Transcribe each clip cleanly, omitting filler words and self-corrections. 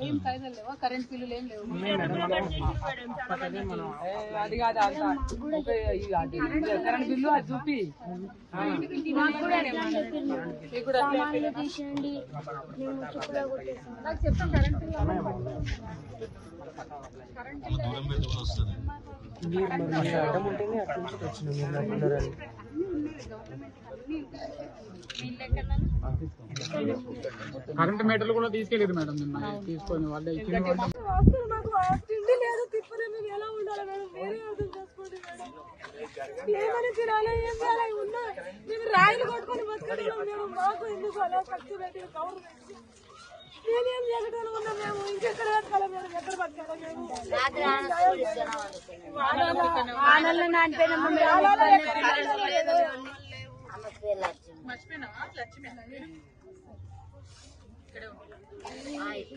ఏం కాయిదాలు లేవా? కరెంట్ బిల్లులు ఏం లేవు? అది కాదు కరెంట్ బిల్లు అది చూపి నాకు చెప్తాం కరెంట్ బిల్లు అడ్డం ఉంటుంది అటు నుంచి వచ్చిన కరెంట్ మీటర్లు కూడా తీసుకెళ్ళారు మేడం నిన్న తీసుకొని వాళ్ళు రాయిలు కొట్టుకొని బతకడం మాకు ఎందుకు అలా ఖర్చు పెట్టి కౌరు నేనేం చేయడం ఉన్నా మేము ఇంకెక్కడ బతకాలి మేము ఎక్కడ బతకాలి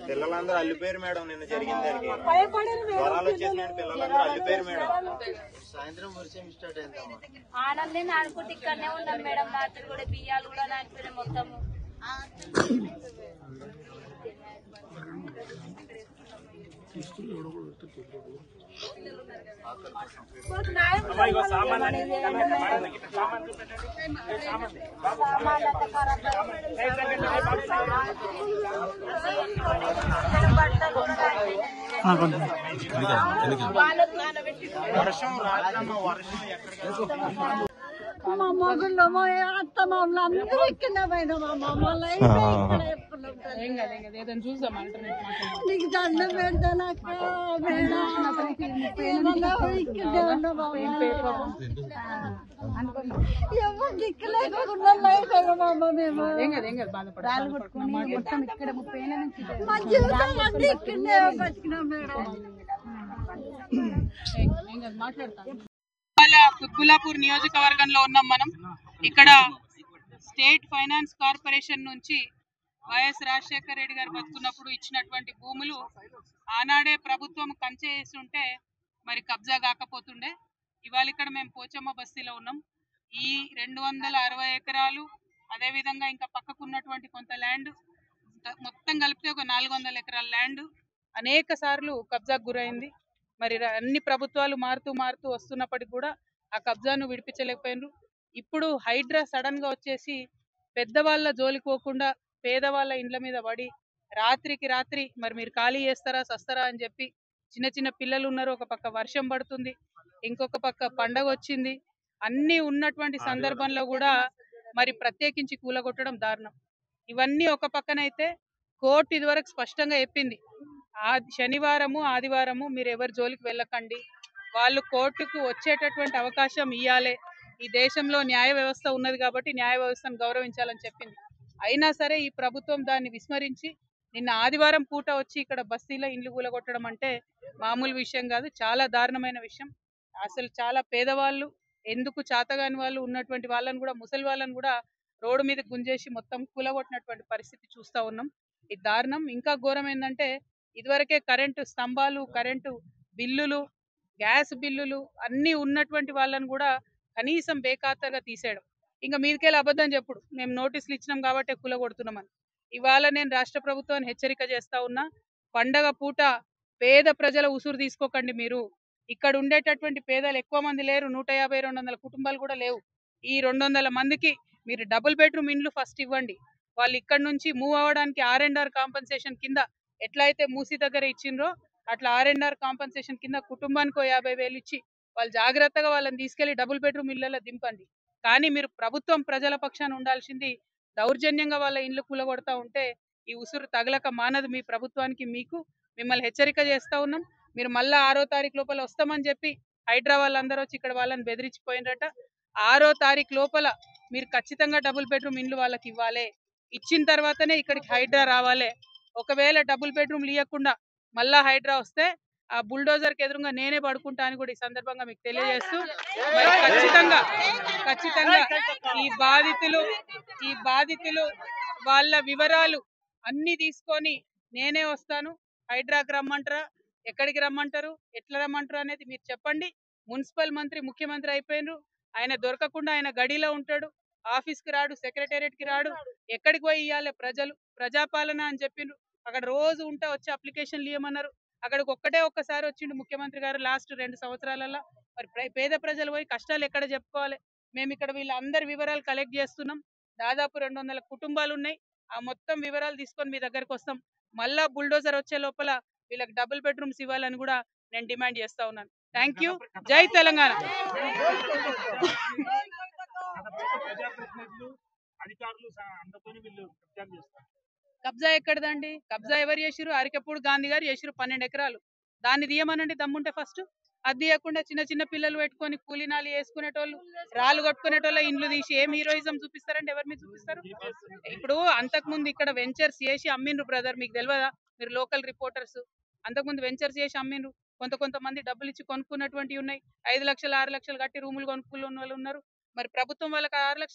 పిల్లలందరూ అల్లిపోయారు మేడం. నిన్న జరిగిన దానికి జ్వరాలు వచ్చేసినాయండి. పిల్లలందరూ అల్లిపోయారు మేడం. సాయంత్రం వర్షం స్టార్ట్ అయిందమ్మా. ఆనందం నానుకుంటే ఇక్కడనే ఉన్నాం మేడం. రాత్రి కూడా బియ్యాలు కూడా నానిపోయినాయి మొత్తము. మా మొగుళ్ళు మా అత్త మా అందరూ ఇక్కడనే పోయినా మా మమ్మల్ని ఏదైనా చూద్దాం నీకు దండం పెడతానక్క ఎవరు దిక్కులేకుండా మేము మా జీవితం అంతా ఇక్కడనే బతికినాం మేడం. కుత్బుల్లాపూర్ నియోజకవర్గంలో ఉన్నాం మనం. ఇక్కడ స్టేట్ ఫైనాన్స్ కార్పొరేషన్ నుంచి వైఎస్ రాజశేఖర రెడ్డి గారు బతుకున్నప్పుడు ఇచ్చినటువంటి భూములు ఆనాడే ప్రభుత్వం కంచె వేసి ఉంటే మరి కబ్జా కాకపోతుండే. ఇవాళ ఇక్కడ మేము పోచమ్మ బస్తీలో ఉన్నాం. ఈ 260 ఎకరాలు అదేవిధంగా ఇంకా పక్కకున్నటువంటి కొంత ల్యాండ్ మొత్తం కలిపితే ఒక 400 ఎకరాల ల్యాండ్ అనేక సార్లు కబ్జాకు గురైంది. మరి అన్ని ప్రభుత్వాలు మారుతూ వస్తున్నప్పటికీ కూడా ఆ కబ్జాను విడిపించలేకపోయినారు. ఇప్పుడు హైడ్రా సడన్ గా వచ్చేసి పెద్దవాళ్ళ జోలికోకుండా పేదవాళ్ళ ఇండ్ల మీద పడి రాత్రికి రాత్రి మరి మీరు ఖాళీ చేస్తారా సస్తారా అని చెప్పి చిన్న చిన్న పిల్లలు ఉన్నారు. ఒక పక్క వర్షం పడుతుంది, ఇంకొక పక్క పండగ వచ్చింది. అన్ని ఉన్నటువంటి సందర్భంలో కూడా మరి ప్రత్యేకించి కూలగొట్టడం దారుణం. ఇవన్నీ ఒక పక్కనైతే కోర్టు ఇదివరకు స్పష్టంగా చెప్పింది, శనివారము ఆదివారము మీరు ఎవరి జోలికి వెళ్ళకండి, వాళ్ళు కోర్టుకు వచ్చేటటువంటి అవకాశం ఇవ్వాలి. ఈ దేశంలో న్యాయ వ్యవస్థ ఉన్నది కాబట్టి న్యాయ వ్యవస్థను గౌరవించాలని చెప్పింది. అయినా సరే ఈ ప్రభుత్వం దాన్ని విస్మరించి నిన్న ఆదివారం పూట వచ్చి ఇక్కడ బస్తీలో ఇండ్లు కూలగొట్టడం అంటే మామూలు విషయం కాదు, చాలా దారుణమైన విషయం. అసలు చాలా పేదవాళ్ళు, ఎందుకు చాతగాని వాళ్ళు ఉన్నటువంటి వాళ్ళని కూడా, ముసలి వాళ్ళని కూడా రోడ్డు మీద గుంజేసి మొత్తం కూలగొట్టినటువంటి పరిస్థితి చూస్తూ ఉన్నాం. ఇది దారుణం. ఇంకా ఘోరం ఏంటంటే ఇదివరకే కరెంటు స్తంభాలు, కరెంటు బిల్లులు, గ్యాస్ బిల్లులు అన్నీ ఉన్నటువంటి వాళ్ళని కూడా కనీసం బేఖాతరుగా తీసేయడం. ఇంకా మీదికెళ్ళి అబద్ధం చెప్పుడు, మేము నోటీసులు ఇచ్చినాం కాబట్టి కూలగొడుతున్నామని. ఇవాళ నేను రాష్ట్ర ప్రభుత్వాన్ని హెచ్చరిక చేస్తా ఉన్నా, పండగ పూట పేద ప్రజల ఉసురు తీసుకోకండి. మీరు ఇక్కడ ఉండేటటువంటి పేదలు ఎక్కువ మంది లేరు, 150-200 కుటుంబాలు కూడా లేవు. ఈ 200 మందికి మీరు డబుల్ బెడ్రూమ్ ఇండ్లు ఫస్ట్ ఇవ్వండి. వాళ్ళు ఇక్కడ నుంచి మూవ్ అవ్వడానికి R&R కాంపన్సేషన్ కింద ఎట్లయితే మూసి దగ్గర ఇచ్చిండ్రో అట్లా R&R కాంపన్సేషన్ కింద కుటుంబానికి 50,000 ఇచ్చి వాళ్ళు జాగ్రత్తగా వాళ్ళని తీసుకెళ్లి డబుల్ బెడ్రూమ్ ఇళ్లలో దింపండి. కానీ మీరు ప్రభుత్వం ప్రజల పక్షాన ఉండాల్సింది, దౌర్జన్యంగా వాళ్ళ ఇండ్లు కూలగొడతా ఉంటే ఈ ఉసురు తగలక మానదు మీ ప్రభుత్వానికి. మిమ్మల్ని హెచ్చరిక చేస్తా ఉన్నాం. మీరు మళ్ళా 6వ తారీఖు లోపల వస్తామని చెప్పి హైదరాబాద్ అందరూ వచ్చి ఇక్కడ వాళ్ళని బెదిరించిపోయినరట. 6వ తారీఖు లోపల మీరు ఖచ్చితంగా డబుల్ బెడ్రూమ్ ఇండ్లు వాళ్ళకి ఇవ్వాలి. ఇచ్చిన తర్వాతనే ఇక్కడికి హైడ్రా రావాలి. ఒకవేళ డబుల్ బెడ్రూమ్లు ఇవ్వకుండా మళ్ళా హైడ్రా వస్తే ఆ బుల్డోజర్కి ఎదురుగా నేనే పడుకుంటా అని కూడా ఈ సందర్భంగా మీకు తెలియజేస్తూ, మరి ఖచ్చితంగా ఈ బాధితులు వాళ్ళ వివరాలు అన్ని తీసుకొని నేనే వస్తాను. హైడ్రాకి రమ్మంటారా, ఎక్కడికి రమ్మంటారు, ఎట్లా రమ్మంటారు అనేది మీరు చెప్పండి. మున్సిపల్ మంత్రి ముఖ్యమంత్రి అయిపోయినరు, ఆయన దొరకకుండా ఆయన గడిలో ఉంటాడు, ఆఫీస్కి రాడు, సెక్రటేరియట్కి రాడు, ఎక్కడికి పోయి ఇవ్వాలి ప్రజలు ప్రజాపాలన అని చెప్పిండ్రు. అక్కడ రోజు ఉంటే వచ్చి అప్లికేషన్లు ఇవ్వమన్నారు. అక్కడికి ఒక్కసారి వచ్చిండు ముఖ్యమంత్రి గారు లాస్ట్ 2 సంవత్సరాలలో. మరి పేద ప్రజలు పోయి కష్టాలు ఎక్కడ చెప్పుకోవాలి? మేము ఇక్కడ వీళ్ళందరి వివరాలు కలెక్ట్ చేస్తున్నాం. దాదాపు 200 కుటుంబాలు ఉన్నాయి. ఆ మొత్తం వివరాలు తీసుకొని మీ దగ్గరకు వస్తాం. మళ్ళా బుల్డోజర్ వచ్చే లోపల వీళ్ళకి డబుల్ బెడ్రూమ్స్ ఇవ్వాలని కూడా నేను డిమాండ్ చేస్తా ఉన్నాను. Thank you. జై తెలంగాణ. కబ్జా ఎక్కడదండి? కబ్జా ఎవరు చేసిరు? అరికెప్పుడు గాంధీ గారు చేసిరు 12 ఎకరాలు. దాన్ని తీయమనండి దమ్ముంటే ఫస్ట్. అది తీయకుండా చిన్న చిన్న పిల్లలు పెట్టుకొని కూలీనాలు వేసుకునేటోళ్ళు, రాళ్ళు కొట్టుకునేటోళ్ళ ఇండ్లు తీసి ఏం హీరోయిజం చూపిస్తారండి? ఎవరి మీద చూపిస్తారు? ఇప్పుడు అంతకుముందు ఇక్కడ వెంచర్స్ చేసి అమ్మిండ్రు బ్రదర్, మీకు తెలియదా? మీరు లోకల్ రిపోర్టర్స్. అంతకుముందు వెంచర్స్ చేసి అమ్మిండ్రు. కొంతమంది డబ్బులు ఇచ్చి కొనుక్కున్నటువంటివి ఉన్నాయి. 5 లక్షలు 6 లక్షలు కట్టి రూములు కొనుక్కున్న వాళ్ళు ఉన్నారు. మరి ప్రభుత్వం వాళ్ళకి 6 లక్షలు